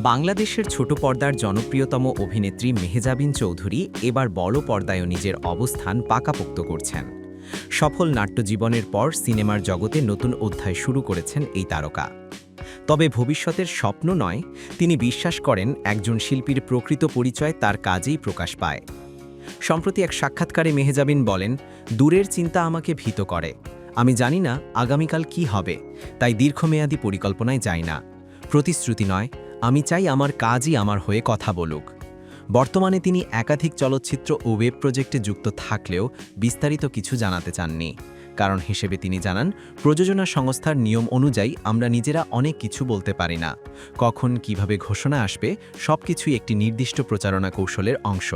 বাংলাদেশের ছোট পর্দার জনপ্রিয়তম অভিনেত্রী মেহজাবিন চৌধুরী এবার বড় পর্দায়ও নিজের অবস্থান পাকাপোক্ত করছেন। সফল নাট্যজীবনের পর সিনেমার জগতে নতুন অধ্যায় শুরু করেছেন এই তারকা। তবে ভবিষ্যতের স্বপ্ন নয়, তিনি বিশ্বাস করেন একজন শিল্পীর প্রকৃত পরিচয় তার কাজেই প্রকাশ পায়। সম্প্রতি এক সাক্ষাৎকারে মেহজাবিন বলেন, দূরের চিন্তা আমাকে ভীত করে। আমি জানি না আগামীকাল কি হবে, তাই দীর্ঘমেয়াদী পরিকল্পনায় যাই না। প্রতিশ্রুতি নয়, আমি চাই আমার কাজই আমার হয়ে কথা বলুক। বর্তমানে তিনি একাধিক চলচ্চিত্র ও ওয়েব প্রজেক্টে যুক্ত থাকলেও বিস্তারিত কিছু জানাতে চাননি। কারণ হিসেবে তিনি জানান, প্রযোজনা সংস্থার নিয়ম অনুযায়ী আমরা নিজেরা অনেক কিছু বলতে পারি না। কখন কিভাবে ঘোষণা আসবে সবকিছুই একটি নির্দিষ্ট প্রচারণা কৌশলের অংশ।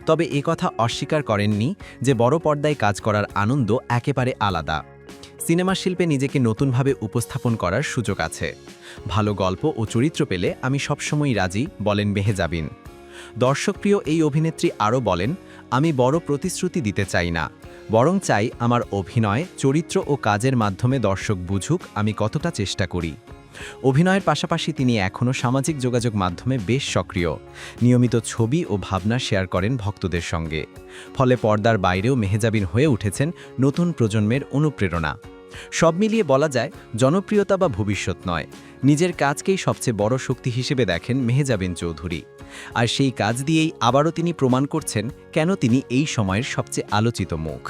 তবে একথা অস্বীকার করেননি যে বড় পর্দায় কাজ করার আনন্দ একেবারে আলাদা। সিনেমা শিল্পে নিজেকে নতুনভাবে উপস্থাপন করার সুযোগ আছে। ভালো গল্প ও চরিত্র পেলে আমি সবসময়ই রাজি, বলেন মেহজাবিন। দর্শকপ্রিয় এই অভিনেত্রী আরও বলেন, আমি বড় প্রতিশ্রুতি দিতে চাই না, বরং চাই আমার অভিনয়, চরিত্র ও কাজের মাধ্যমে দর্শক বুঝুক আমি কতটা চেষ্টা করি। অভিনয়ের পাশাপাশি তিনি এখনও সামাজিক যোগাযোগ মাধ্যমে বেশ সক্রিয়। নিয়মিত ছবি ও ভাবনা শেয়ার করেন ভক্তদের সঙ্গে। ফলে পর্দার বাইরেও মেহজাবিন হয়ে উঠেছেন নতুন প্রজন্মের অনুপ্রেরণা। সব মিলিয়ে বলা যায়, জনপ্রিয়তা বা ভবিষ্যৎ নয়, নিজের কাজকেই সবচেয়ে বড় শক্তি হিসেবে দেখেন মেহজাবিন চৌধুরী। আর সেই কাজ দিয়েই আবারও তিনি প্রমাণ করছেন কেন তিনি এই সময়ের সবচেয়ে আলোচিত মুখ।